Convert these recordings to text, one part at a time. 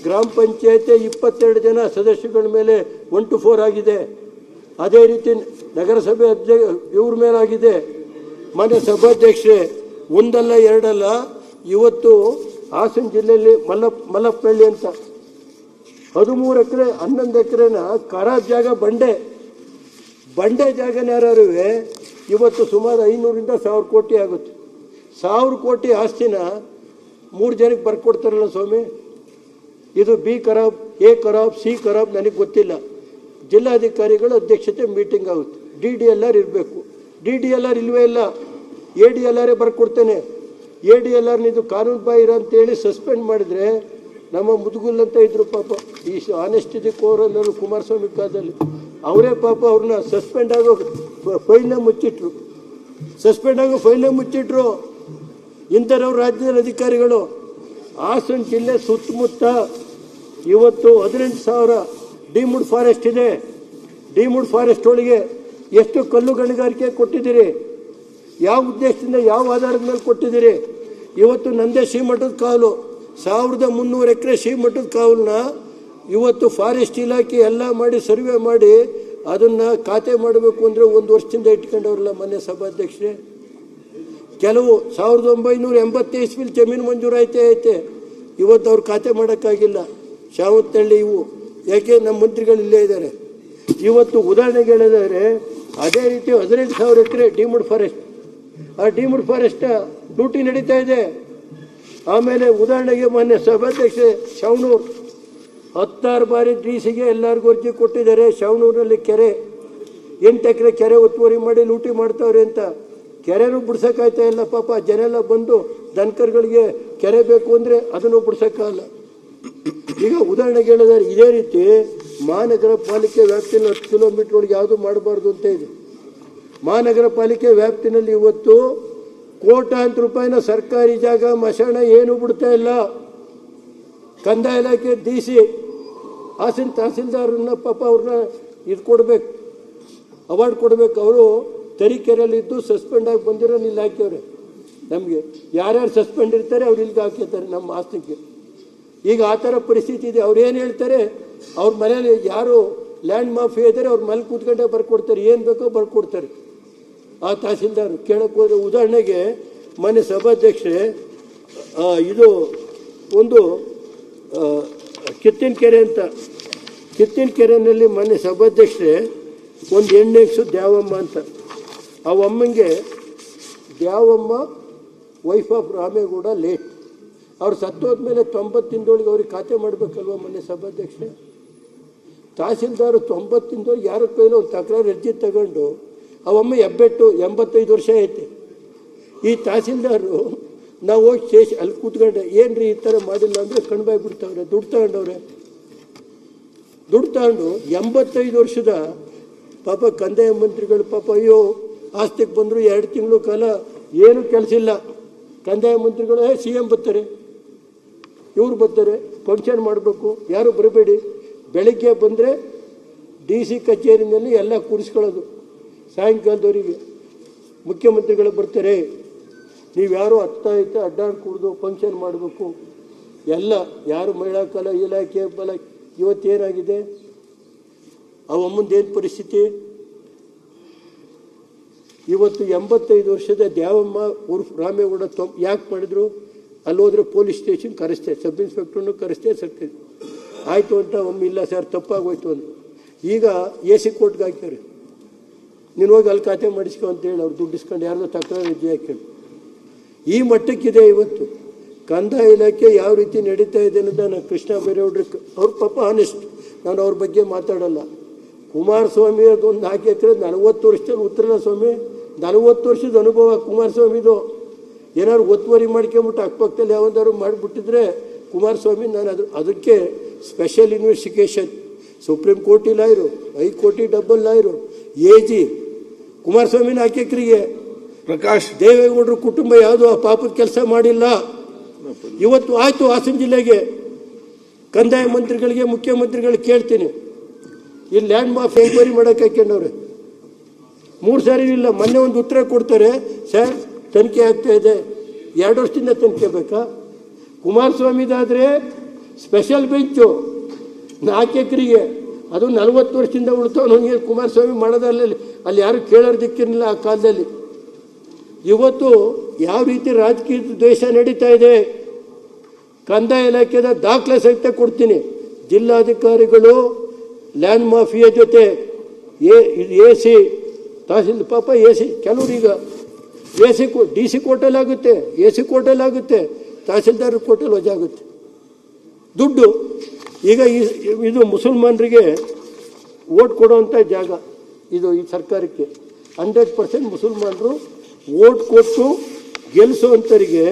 ಗ್ರಾಮ ಪಂಚಾಯತಿ 22 ಜನ ಸದಸ್ಯಗಳ ಮೇಲೆ 1 to 4 ಆಗಿದೆ. ಅದೇ ರೀತಿ ನಗರಸಭೆ ಇವ್ರ ಮೇಲಾಗಿದೆ. ಮಾನ್ಯ ಸಭಾಧ್ಯಕ್ಷರೇ, ಒಂದಲ್ಲ ಎರಡಲ್ಲ, ಇವತ್ತು ಹಾಸನ ಜಿಲ್ಲೆಯಲ್ಲಿ ಮಲ್ಲಪ್ಪನಹಳ್ಳಿ ಅಂತ 13 ಎಕರೆ 11 ಎಕರೆನ ಖರಾಬ್ ಜಾಗ ಬಂಡೆ ಜಾಗನ ಯಾರು ಇವತ್ತು ಸುಮಾರು 500ರಿಂದ 1000 ಕೋಟಿ ಆಗುತ್ತೆ. 1000 ಕೋಟಿ ಆಸ್ತಿನ 3 ಜನಕ್ಕೆ ಬರ್ಕೊಡ್ತಾರಲ್ಲ ಸ್ವಾಮಿ. ಇದು ಬಿ ಖರಾಬ್, ಎ ಖರಾಬ್, ಸಿ ಖರಾಬ್, ನನಗೆ ಗೊತ್ತಿಲ್ಲ. ಜಿಲ್ಲಾಧಿಕಾರಿಗಳ ಅಧ್ಯಕ್ಷತೆ ಮೀಟಿಂಗ್ ಆಗುತ್ತೆ. DDLR ಇರಬೇಕು. DDLR ಇಲ್ವೇ ಇಲ್ಲ. ADLR ಬರ್ಕೊಡ್ತೇನೆ. ADLRನಿದು ಕಾನೂನು ಬಾಹಿರ ಅಂತೇಳಿ ಸಸ್ಪೆಂಡ್ ಮಾಡಿದರೆ ನಮ್ಮ ಮುದುಗುಲ್ ಅಂತ ಇದ್ರು ಪಾಪ, ಈ ಆನೆಸ್ಟಿಟಿ ಕೋರ್ ಅನ್ನೋರು ಕುಮಾರಸ್ವಾಮಿ ಕಾಲದಲ್ಲಿ ಅವರೇ ಪಾಪ ಅವ್ರನ್ನ ಸಸ್ಪೆಂಡ್ ಆಗೋ ಫೈಲ್ನ ಮುಚ್ಚಿಟ್ರು. ಇಂಥವ್ರು ರಾಜ್ಯದ ಅಧಿಕಾರಿಗಳು. ಹಾಸನ ಜಿಲ್ಲೆ ಸುತ್ತಮುತ್ತ ಇವತ್ತು 18,000 ಡಿಮುಡ್ ಫಾರೆಸ್ಟ್ ಇದೆ. ಡಿಮುಡ್ ಫಾರೆಸ್ಟ್ ಒಳಗೆ ಎಷ್ಟು ಕಲ್ಲು ಗಣಿಗಾರಿಕೆ ಕೊಟ್ಟಿದ್ದೀರಿ? ಯಾವ ಉದ್ದೇಶದಿಂದ, ಯಾವ ಆಧಾರದ ಮೇಲೆ ಕೊಟ್ಟಿದ್ದೀರಿ? ಇವತ್ತು ನಂದೇ ಶ್ರೀಮಠದ ಕಾವಲು 1300 ಎಕರೆ ಶ್ರೀಮಠದ ಕಾವಲನ್ನ ಇವತ್ತು ಫಾರೆಸ್ಟ್ ಇಲಾಖೆ ಎಲ್ಲ ಮಾಡಿ ಸರ್ವೆ ಮಾಡಿ ಅದನ್ನು ಖಾತೆ ಮಾಡಬೇಕು ಅಂದರೆ 1 ವರ್ಷದಿಂದ ಇಟ್ಕೊಂಡವ್ರಲ್ಲ ಮಾನ್ಯ ಸಭಾಧ್ಯಕ್ಷರೇ. ಕೆಲವು 1980 ಇಸ್ವಿಲಿ ಜಮೀನು ಮಂಜೂರಾಯ್ತೆ. ಇವತ್ತು ಅವ್ರು ಖಾತೆ ಮಾಡೋಕ್ಕಾಗಿಲ್ಲ. ಶಾವತ್ತಹಳ್ಳಿ ಇವು ಯಾಕೆ ನಮ್ಮ ಮಂತ್ರಿಗಳು ಇಲ್ಲೇ ಇದ್ದಾರೆ. ಇವತ್ತು ಉದಾಹರಣೆಗೆ ಹೇಳಿದರೆ ಅದೇ ರೀತಿ 18,000 ಎಕರೆ ಡಿಮುಡ್ ಫಾರೆಸ್ಟ್, ಆ ಡಿಮುಡ್ ಫಾರೆಸ್ಟ್ ಲೂಟಿ ನಡೀತಾ ಇದೆ. ಆಮೇಲೆ ಉದಾಹರಣೆಗೆ ಮಾನ್ಯ ಸಭಾಧ್ಯಕ್ಷ ಶಾವನೂರು 16 ಬಾರಿ DCಗೆ ಎಲ್ಲರಿಗೂ ಅರ್ಜಿ ಕೊಟ್ಟಿದ್ದಾರೆ. ಶಾವನೂರಿನಲ್ಲಿ ಕೆರೆ 8 ಎಕರೆ ಕೆರೆ ಒತ್ತುವರಿ ಮಾಡಿ ಲೂಟಿ ಮಾಡ್ತಾವ್ರೆ ಅಂತ. ಕೆರೆನೂ ಬಿಡ್ಸೋಕ್ಕಾಯ್ತಾ ಇಲ್ಲ ಪಾಪ. ಜನ ಎಲ್ಲ ಬಂದು ದನಕರುಗಳಿಗೆ ಕೆರೆ ಬೇಕು ಅಂದರೆ ಅದನ್ನು ಬಿಡ್ಸೋಕ್ಕಾಗಲ್ಲ. ಈಗ ಉದಾಹರಣೆಗೆ ಹೇಳಿದರೆ ಇದೇ ರೀತಿ ಮಹಾನಗರ ಪಾಲಿಕೆ ವ್ಯಾಪ್ತಿಯಲ್ಲಿ 10 ಕಿಲೋಮೀಟರ್ ಒಳಗೆ ಯಾವುದು ಮಾಡಬಾರ್ದು ಅಂತ ಇದೆ. ಮಹಾನಗರ ಪಾಲಿಕೆ ವ್ಯಾಪ್ತಿನಲ್ಲಿ ಇವತ್ತು ಕೋಟ್ಯಾಂತರ ರೂಪಾಯಿನ ಸರ್ಕಾರಿ ಜಾಗ ಮಶಾಣ ಏನೂ ಬಿಡ್ತಾ ಇಲ್ಲ. ಕಂದಾಯ ಇಲಾಖೆ DC ಹಾಸನ ತಹಸೀಲ್ದಾರನ್ನ ಪಾಪ ಅವ್ರನ್ನ ಇದು ಕೊಡಬೇಕು, ಅವಾರ್ಡ್ ಕೊಡಬೇಕು. ಅವರು ತರೀಕೆರೆಯಲ್ಲಿದ್ದು ಸಸ್ಪೆಂಡ್ ಆಗಿ ಬಂದಿರೋ ಇಲ್ಲಿ ಹಾಕ್ಯವ್ರೆ. ನಮಗೆ ಯಾರ್ಯಾರು ಸಸ್ಪೆಂಡ್ ಇರ್ತಾರೆ ಅವ್ರು ಇಲ್ಲಿಗೆ ಹಾಕಿರ್ತಾರೆ ನಮ್ಮ ಆಸ್ತಿಗೆ. ಈಗ ಆ ಥರ ಪರಿಸ್ಥಿತಿ ಇದೆ. ಅವ್ರು ಏನು ಹೇಳ್ತಾರೆ, ಅವ್ರ ಮನೇಲಿ ಯಾರು ಲ್ಯಾಂಡ್ ಮಾಫಿಯಾ ಇದ್ದಾರೆ ಅವ್ರ ಮನೆ ಕೂತ್ಕೊಂಡೇ ಬರ್ಕೊಡ್ತಾರೆ, ಏನು ಬೇಕೋ ಬರ್ಕೊಡ್ತಾರೆ ಆ ತಹಸೀಲ್ದಾರ್. ಕೇಳಕ್ಕೆ ಹೋದರೆ ಉದಾಹರಣೆಗೆ ಮಾನ್ಯ ಸಭಾಧ್ಯಕ್ಷರೇ, ಇದು ಒಂದು ಕಿತ್ತಿನ ಕೆರೆ ಅಂತ, ಕಿತ್ತಿನ ಕೆರೆಯಲ್ಲಿ ಮಾನ್ಯ ಸಭಾಧ್ಯಕ್ಷರೇ ಒಂದು ಹೆಣ್ಣೆಕ್ಸು ದ್ಯಾವಮ್ಮ ಅಂತ. ಆ ಅಮ್ಮಂಗೆ Dyavamma wife of Ramegowda late. ಅವ್ರು ಸತ್ತೋದ್ಮೇಲೆ 90 ದಿನದೊಳಗೆ ಅವ್ರಿಗೆ ಖಾತೆ ಮಾಡಬೇಕಲ್ವ ಮಾನ್ಯ ಸಭಾಧ್ಯಕ್ಷರೇ. ತಹಸೀಲ್ದಾರು 90 ದಿನದೊಳಗೆ ಯಾರ ಕೈಲೋ ಒಂದು ತಕರಾರು ಅರ್ಜಿ ತಗೊಂಡು ಅವಮ್ಮ ಹೆಬ್ಬೆಟ್ಟು 85 ವರ್ಷ ಐತೆ. ಈ ತಹಸೀಲ್ದಾರು ನಾವು ಹೋಗಿ ಅಲ್ಲಿ ಕೂತ್ಕೊಂಡೆ, ಏನು ರೀ ಈ ಥರ ಮಾಡಿಲ್ಲ ಅಂದರೆ ಕಣ್ಬಾಯಿ ಬಿಡ್ತಾವ್ರೆ. ದುಡ್ಡು ತಗೊಂಡು 85 ವರ್ಷದ ಪಾಪ ಕಂದಾಯ ಮಂತ್ರಿಗಳು ಪಾಪ ಅಯ್ಯೋ ಆಸ್ತಿಗೆ ಬಂದರು 2 ತಿಂಗಳು ಕಾಲ ಏನೂ ಕೆಲಸ ಇಲ್ಲ. ಕಂದಾಯ ಮಂತ್ರಿಗಳು CM ಬರ್ತಾರೆ, ಇವ್ರು ಬರ್ತಾರೆ, ಫಂಕ್ಷನ್ ಮಾಡಬೇಕು, ಯಾರು ಬರಬೇಡಿ. ಬೆಳಗ್ಗೆ ಬಂದರೆ DC ಕಚೇರಿನಲ್ಲಿ ಎಲ್ಲ ಕೂರಿಸ್ಕೊಳ್ಳೋದು. ಸಾಯಂಕಾಲದವರಿಗೆ ಮುಖ್ಯಮಂತ್ರಿಗಳು ಬರ್ತಾರೆ, ನೀವು ಯಾರು ಹತ್ತಾಯ್ತು ಅಡ್ಡಾಡಿ ಕುಡಿದು ಫಂಕ್ಷನ್ ಮಾಡಬೇಕು. ಎಲ್ಲ ಯಾರು ಮಹಿಳಾ ಕಲಾ ಇಲಾಖೆ ಬಲ. ಇವತ್ತೇನಾಗಿದೆ ಅವಮ್ಮಂದೇನು ಪರಿಸ್ಥಿತಿ? ಇವತ್ತು 85 ವರ್ಷದ ದ್ಯಾವಮ್ಮ ಉರ್ಫ್ ರಾಮೇಗೌಡ ಯಾಕೆ ಮಾಡಿದ್ರು? ಅಲ್ಲಿ ಹೋದರೆ ಪೊಲೀಸ್ ಸ್ಟೇಷನ್ ಕರೆಸ್ತೆ, ಸಬ್ ಇನ್ಸ್ಪೆಕ್ಟ್ರನ್ನು ಕರೆಸ್ತೆ. ಸರ್ಕಾರಿ ಆಯಿತು ಅಂತ ಒಮ್ಮೆ ಇಲ್ಲ ಸರ್ ತಪ್ಪಾಗೋಯ್ತು ಅಂತ. ಈಗ AC ಕೋರ್ಟ್ಗೆ ಹಾಕ್ಯಾರೆ, ನೀನು ಹೋಗಿ ಅಲ್ಲಿ ಖಾತೆ ಮಾಡಿಸ್ಕೊ ಅಂತೇಳಿ ಅವ್ರು ದುಡ್ಡು ಇಸ್ಕೊಂಡು ಯಾರ್ದೋ ತಕರಾರು ಅರ್ಜಿ ಹಾಕ್ಯಾರು. ಈ ಮಟ್ಟಕ್ಕಿದೆ ಇವತ್ತು ಕಂದಾಯ ಇಲಾಖೆ ಯಾವ ರೀತಿ ನಡೀತಾ ಇದೆ ಅನ್ನೋದು. ನಾನು ಕೃಷ್ಣ ಬೈರೇಗೌಡ್ರು ಅವ್ರ ಪಾಪ ಆನೆಸ್ಟ್, ನಾನು ಅವ್ರ ಬಗ್ಗೆ ಮಾತಾಡಲ್ಲ. ಕುಮಾರಸ್ವಾಮಿ ಅದೊಂದು 4 ಎಕರೆ 40 ವರ್ಷದಲ್ಲಿ ಉತ್ತರಲ್ಲ ಸ್ವಾಮಿ. 40 ವರ್ಷದ ಅನುಭವ ಕುಮಾರಸ್ವಾಮಿದು. ಏನಾದ್ರು ಒತ್ತುವರಿ ಮಾಡ್ಕೊಂಬಿಟ್ಟು ಅಕ್ಕಪಕ್ಕದಲ್ಲಿ ಯಾವ್ದಾದ್ರು ಮಾಡಿಬಿಟ್ಟಿದ್ರೆ ಕುಮಾರಸ್ವಾಮಿ, ನಾನು ಅದಕ್ಕೆ ಸ್ಪೆಷಲ್ ಇನ್ವೆಸ್ಟಿಗೇಷನ್, ಸುಪ್ರೀಂ ಕೋರ್ಟಿ ಲಾಯರು, ಹೈಕೋರ್ಟಿ ಡಬಲ್ ಲಾಯರು, AG ಕುಮಾರಸ್ವಾಮಿನ 4 ಎಕರೆಗೆ ಪ್ರಕಾಶ್ ದೇವೇಗೌಡರ ಕುಟುಂಬ ಯಾವುದು ಆ ಪಾಪದ ಕೆಲಸ ಮಾಡಿಲ್ಲ. ಇವತ್ತು ಆಯಿತು ಹಾಸನ ಜಿಲ್ಲೆಗೆ ಕಂದಾಯ ಮಂತ್ರಿಗಳಿಗೆ ಮುಖ್ಯಮಂತ್ರಿಗಳಿಗೆ ಕೇಳ್ತೀನಿ, ಇಲ್ಲಿ ಲ್ಯಾಂಡ್ ಮಾಫಿಯಾ ಎಂಕ್ವೈರಿ ಮಾಡೋಕೆ ಹಾಕ್ಯಂಡವ್ರೆ. 3 ಸಾರಿ ಇಲ್ಲ. ಮೊನ್ನೆ ಒಂದು ಉತ್ತರ ಕೊಡ್ತಾರೆ, ಸರ್ ತನಿಖೆ ಆಗ್ತಾ ಇದೆ. 2 ವರ್ಷದಿಂದ ತನಿಖೆ ಬೇಕಾ? ಕುಮಾರಸ್ವಾಮಿದಾದರೆ ಸ್ಪೆಷಲ್ ಬೆಂಚು 4 ಎಕರೆಗೆ, ಅದು 40 ವರ್ಷದಿಂದ ಉಳ್ತಾವ. ನನಗೆ ಕುಮಾರಸ್ವಾಮಿ ಮಾಡೋದಲ್ಲಿ ಅಲ್ಲಿ ಯಾರು ಕೇಳೋರು ದಿಕ್ಕಿರಲಿಲ್ಲ ಆ ಕಾಲದಲ್ಲಿ. ಇವತ್ತು ಯಾವ ರೀತಿ ರಾಜಕೀಯ ದ್ವೇಷ ನಡೀತಾ ಇದೆ, ಕಂದಾಯ ಇಲಾಖೆದ ದಾಖಲೆ ಸಹಿತ ಕೊಡ್ತೀನಿ. ಜಿಲ್ಲಾಧಿಕಾರಿಗಳು ಲ್ಯಾಂಡ್ ಮಾಫಿಯಾ ಜೊತೆ AC ತಹಸೀಲ್ ಪಾಪ AC ಕೆಲವ್ರೀಗ AC DC ಕೋರ್ಟಲ್ಲಾಗುತ್ತೆ, AC ಕೋರ್ಟಲ್ಲಾಗುತ್ತೆ, tahsildar ಕೋರ್ಟಲ್ಲಿ ವಜಾಗುತ್ತೆ ದುಡ್ಡು. ಈಗ ಇದು ಮುಸಲ್ಮಾನರಿಗೆ ಓಟ್ ಕೊಡುವಂಥ ಜಾಗ ಇದು. ಈ ಸರ್ಕಾರಕ್ಕೆ 100% ಮುಸಲ್ಮಾನರು ಓಟ್ ಕೊಟ್ಟು ಗೆಲ್ಲಿಸುವಂಥವರಿಗೆ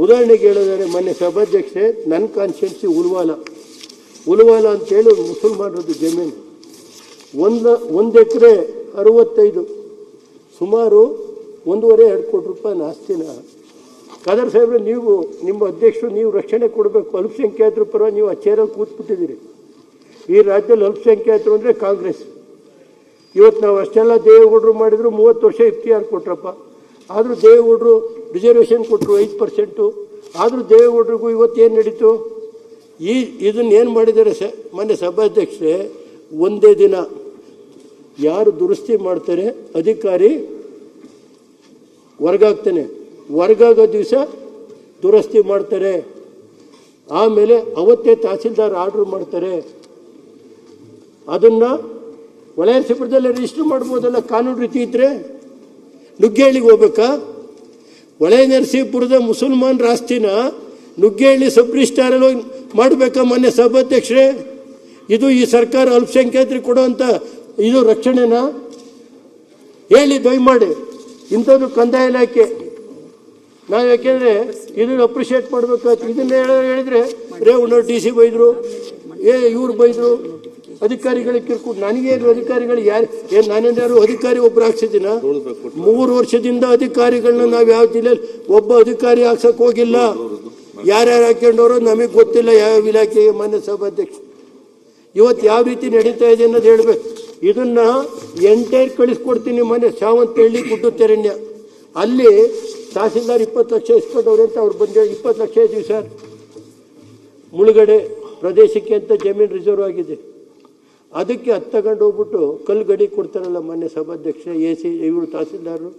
ಉದಾಹರಣೆಗೆ ಹೇಳಿದರೆ, ಮೊನ್ನೆ ಸಭಾಧ್ಯಕ್ಷೆ ನನ್ನ ಕಾನ್ಸ್ಟಿಟ್ಯೂನ್ಸಿ ಉಲ್ವಾಲ ಅಂತೇಳಿ ಮುಸಲ್ಮಾನರದ್ದು ಜಮೀನು 1 ಎಕರೆ 65, ಸುಮಾರು 1.5-2 ಕೋಟಿ ರೂಪಾಯಿ ಆಸ್ತಿನ ಖಾದರ್ ಸಾಹೇಬ್ರೆ ನೀವು ನಿಮ್ಮ ಅಧ್ಯಕ್ಷರು ನೀವು ರಕ್ಷಣೆ ಕೊಡಬೇಕು. ಅಲ್ಪಸಂಖ್ಯಾತರ ಪರ ನೀವು ಆ ಚೇರಲ್ಲಿ ಕೂತ್ಬಿಟ್ಟಿದ್ದೀರಿ. ಈ ರಾಜ್ಯದಲ್ಲಿ ಅಲ್ಪಸಂಖ್ಯಾತರು ಅಂದರೆ ಕಾಂಗ್ರೆಸ್. ಇವತ್ತು ನಾವು ಅಷ್ಟೆಲ್ಲ ದೇವೇಗೌಡರು ಮಾಡಿದ್ರು 30 ವರ್ಷ FTR ಕೊಟ್ರಪ್ಪ. ಆದರೂ ದೇವೇಗೌಡರು ರಿಸರ್ವೇಷನ್ ಕೊಟ್ಟರು 5%. ಆದರೂ ದೇವೇಗೌಡರಿಗೂ ಇವತ್ತೇನು ನಡೀತು? ಇದನ್ನೇನು ಮಾಡಿದ್ದಾರೆ ಮೊನ್ನೆ ಸಭಾಧ್ಯಕ್ಷರೇ, ಒಂದೇ ದಿನ ಯಾರು ದುರಸ್ತಿ ಮಾಡ್ತಾರೆ ಅಧಿಕಾರಿ ಹೊರಗಾಗ್ತಾನೆ, ಹೊರಗಾಗೋ ದಿವಸ ದುರಸ್ತಿ ಮಾಡ್ತಾರೆ, ಆಮೇಲೆ ಅವತ್ತೇ ತಹಸೀಲ್ದಾರ್ ಆರ್ಡ್ರ್ ಮಾಡ್ತಾರೆ. ಅದನ್ನು ಹೊಳೆನರಸೀಪುರದಲ್ಲೇ ರಿಜಿಸ್ಟರ್ ಮಾಡ್ಬೋದಲ್ಲ ಕಾನೂನು ರೀತಿ ಇದ್ದರೆ. ನುಗ್ಗೇಳಿಗೆ ಹೋಗ್ಬೇಕಾ? ಹೊಳೆನರಸೀಪುರದ ಮುಸಲ್ಮಾನರ ಆಸ್ತಿನ ನುಗ್ಗೇಹಳ್ಳಿ ಸಬ್ ರಿಜಿಸ್ಟ್ರಾರಲ್ಲಿ ಹೋಗಿ ಮಾಡಬೇಕಾ? ಮೊನ್ನೆ ಸಭಾಧ್ಯಕ್ಷರೇ, ಇದು ಈ ಸರ್ಕಾರ ಅಲ್ಪಸಂಖ್ಯಾತರಿಗೆ ಕೊಡುವಂಥ ಇದು ರಕ್ಷಣೆನಾ? ಹೇಳಿ ದಯಮಾಡಿ. ಇಂಥದ್ದು ಕಂದಾಯ ಇಲಾಖೆ ನಾವು ಯಾಕೆಂದರೆ ಇದನ್ನು ಅಪ್ರಿಷಿಯೇಟ್ ಮಾಡಬೇಕಾಯ್ತು. ಇದನ್ನ ಹೇಳಿದರೆ ರೇವಣ್ಣ DC ಬೈದರು, ಇವ್ರು ಬೈದರು, ಅಧಿಕಾರಿಗಳಿಗೆ ಕಿರ್ಕೊಂಡು. ನನಗೇನು ಅಧಿಕಾರಿಗಳು ಏನು ನಾನೇನಾದ್ರು ಅಧಿಕಾರಿ ಒಬ್ಬರು ಹಾಕ್ಸಿದ್ದೀನ? 3 ವರ್ಷದಿಂದ ಅಧಿಕಾರಿಗಳನ್ನ ನಾವು ಯಾವ ಜಿಲ್ಲೆಯಲ್ಲಿ ಒಬ್ಬ ಅಧಿಕಾರಿ ಹಾಕ್ಸಕ್ಕೆ ಹೋಗಿಲ್ಲ. ಯಾರ್ಯಾರು ಹಾಕ್ಕೊಂಡವರು ನಮಗೆ ಗೊತ್ತಿಲ್ಲ ಯಾವ ಇಲಾಖೆಗೆ. ಮಾನ್ಯ ಸಭಾಧ್ಯಕ್ಷ, ಇವತ್ತು ಯಾವ ರೀತಿ ನಡೀತಾ ಇದೆ ಅನ್ನೋದು ಹೇಳಬೇಕು. ಇದನ್ನು ಎಂಟೈರ್ ಕಳಿಸ್ಕೊಡ್ತೀನಿ. ಮೊನ್ನೆ ಸಾವಂತಹಳ್ಳಿ ಗುಡ್ಡುತೆರಣ್ಯ ಅಲ್ಲಿ ತಹಸೀಲ್ದಾರ್ 20 ಲಕ್ಷ ಇಸ್ಕೊಂಡವ್ರೆ ಅಂತ ಅವ್ರು ಬಂದು 20 ಲಕ್ಷ ಇದ್ದೀವಿ ಸರ್, ಮುಳುಗಡೆ ಪ್ರದೇಶಕ್ಕೆ ಅಂತ ಜಮೀನು ರಿಸರ್ವ್ ಆಗಿದೆ. ಅದಕ್ಕೆ ಅದು ತಗೊಂಡು ಹೋಗ್ಬಿಟ್ಟು ಕಲ್ಲು ಗಡಿ ಕೊಡ್ತಾರಲ್ಲ ಮೊನ್ನೆ ಸಭಾಧ್ಯಕ್ಷ AC ಇವರು ತಹಸೀಲ್ದಾರರು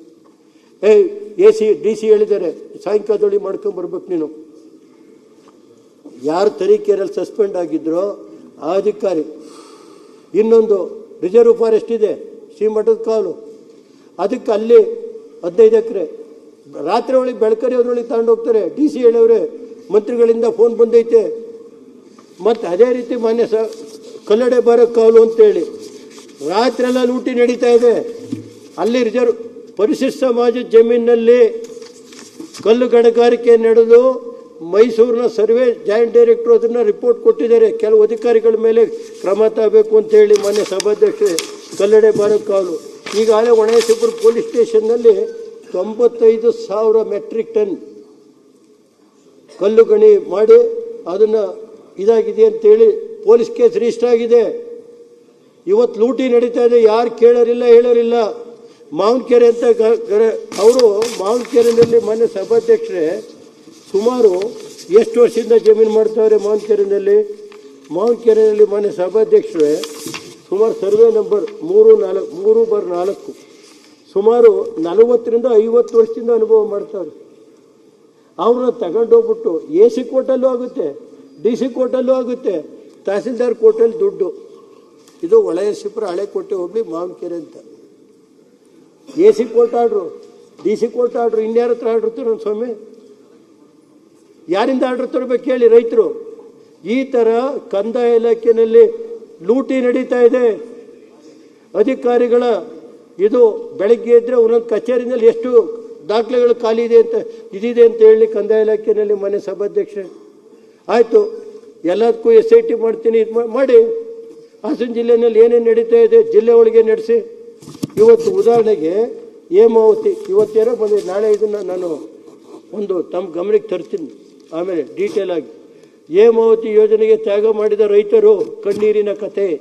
AC DC ಹೇಳಿದ್ದಾರೆ ಸಾಯಂಕಾಲದೊಳಗೆ ಮಾಡ್ಕೊಂಬರ್ಬೇಕು ನೀನು. ಯಾರು ತರೀಕೆರೆಯಲ್ಲಿ ಸಸ್ಪೆಂಡ್ ಆಗಿದ್ರೋ ಆ ಅಧಿಕಾರಿ. ಇನ್ನೊಂದು ರಿಸರ್ವ್ ಫಾರೆಸ್ಟ್ ಇದೆ ಶ್ರೀಮಠದ ಕಾಲು, ಅದಕ್ಕೆ ಅಲ್ಲಿ 15 ಎಕರೆ ರಾತ್ರಿ ಒಳಗೆ ಬೆಳಕರಿ ಅದ್ರೊಳಗೆ ತಗೊಂಡು ಹೋಗ್ತಾರೆ. DC ಹೇಳವ್ರೆ, ಮಂತ್ರಿಗಳಿಂದ ಫೋನ್ ಬಂದೈತೆ. ಮತ್ತು ಅದೇ ರೀತಿ ಮಾನ್ಯ ಕಲ್ಲಡೆ ಬಾರ ಕಾಲು ಅಂತೇಳಿ ರಾತ್ರೆಲ್ಲ ಲೂಟಿ ನಡೀತಾ ಇದೆ. ಅಲ್ಲಿ ರಿಸರ್ವ್ ಪರಿಶಿಷ್ಟ ಸಮಾಜದ ಜಮೀನಿನಲ್ಲಿ ಕಲ್ಲು ಗಣಿಗಾರಿಕೆ ನಡೆದು ಮೈಸೂರಿನ ಸರ್ವೆ ಜಾಯಿಂಟ್ ಡೈರೆಕ್ಟ್ರು ಅದನ್ನು ರಿಪೋರ್ಟ್ ಕೊಟ್ಟಿದ್ದಾರೆ. ಕೆಲವು ಅಧಿಕಾರಿಗಳ ಮೇಲೆ ಕ್ರಮ ತಗಬೇಕು ಅಂತೇಳಿ ಮಾನ್ಯ ಸಭಾಧ್ಯಕ್ಷರೇ. ಕಲ್ಲಡೆ ಬಾರ ಕಾಲು ಈಗಾಗಲೇ ಹೊಳೆನರಸೀಪುರ ಪೊಲೀಸ್ ಸ್ಟೇಷನ್ನಲ್ಲಿ 95,000 ಮೆಟ್ರಿಕ್ ಟನ್ ಕಲ್ಲು ಗಣಿ ಮಾಡಿ ಅದನ್ನು ಇದಾಗಿದೆ ಅಂತೇಳಿ ಪೊಲೀಸ್ ಕೇಸ್ ರಿಜಿಸ್ಟರ್ ಆಗಿದೆ. ಇವತ್ತು ಲೂಟಿ ನಡೀತಾ ಇದೆ, ಯಾರು ಕೇಳೋರಿಲ್ಲ ಹೇಳೋರಿಲ್ಲ. ಮಾವನಕೆರೆ ಅಂತ ಅವರು ಮಾವನಕೆರೆಯಲ್ಲಿ ಮೊನ್ನೆ ಸಭಾಧ್ಯಕ್ಷರೇ ಸುಮಾರು ಎಷ್ಟು ವರ್ಷದಿಂದ ಜಮೀನು ಮಾಡ್ತಾವ್ರೆ ಮಾವನಕೆರೆಯಲ್ಲಿ ಮೊನ್ನೆ ಸಭಾಧ್ಯಕ್ಷರೇ ಸುಮಾರು ಸರ್ವೆ ನಂಬರ್ 3/4 ಸುಮಾರು 40ರಿಂದ 50 ವರ್ಷದಿಂದ ಅನುಭವ ಮಾಡ್ತಾರೆ. ಅವ್ರನ್ನ ತಗೊಂಡೋಗ್ಬಿಟ್ಟು AC ಕೋರ್ಟಲ್ಲೂ ಆಗುತ್ತೆ, DC ಕೋರ್ಟಲ್ಲೂ ಆಗುತ್ತೆ, ತಹಸೀಲ್ದಾರ್ ಕೋರ್ಟಲ್ಲಿ ದುಡ್ಡು. ಇದು ಹೊಳೆನರಸೀಪುರ ಹಳೆಕೋಟೆ ಹೋಬಳಿ ಮಾವನಕೆರೆ ಅಂತ. AC court order, DC court order, ಇನ್ಯಾರ ಹತ್ರ ಆರ್ಡ್ರ್ ತರೋ ಸ್ವಾಮಿ? ಯಾರಿಂದ ಆರ್ಡ್ರ್ ತರಬೇಕು ಹೇಳಿ? ರೈತರು. ಈ ಥರ ಕಂದಾಯ ಇಲಾಖೆಯಲ್ಲಿ ಲೂಟಿ ನಡೀತಾ ಇದೆ. ಅಧಿಕಾರಿಗಳ ಇದು ಬೆಳಗ್ಗೆ ಇದ್ದರೆ ಒಂದೊಂದು ಕಚೇರಿನಲ್ಲಿ ಎಷ್ಟು ದಾಖಲೆಗಳು ಖಾಲಿ ಇದೆ ಅಂತ ಇದಿದೆ ಅಂತ ಹೇಳಿ ಕಂದಾಯ ಇಲಾಖೆಯಲ್ಲಿ ಮೊನ್ನೆ ಸಭಾಧ್ಯಕ್ಷ ಆಯಿತು. ಎಲ್ಲದಕ್ಕೂ SIT ಮಾಡ್ತೀನಿ, ಇದು ಮಾಡಿ. ಹಾಸನ ಜಿಲ್ಲೆಯಲ್ಲಿ ಏನೇನು ನಡೀತಾ ಇದೆ ಜಿಲ್ಲೆ ಒಳಗೆ ನಡೆಸಿ. ಇವತ್ತು ಉದಾಹರಣೆಗೆ ಹೇಮಾವತಿ ಇವತ್ತೇನೋ ಬಂದಿದೆ, ನಾಳೆ ಇದನ್ನು ನಾನು ಒಂದು ತಮ್ಮ ಗಮನಕ್ಕೆ ತರ್ತೀನಿ ಆಮೇಲೆ ಡೀಟೇಲ್ ಆಗಿ. ಹೇಮಾವತಿ ಯೋಜನೆಗೆ ತ್ಯಾಗ ಮಾಡಿದ ರೈತರು ಕಣ್ಣೀರಿನ ಕತೆ.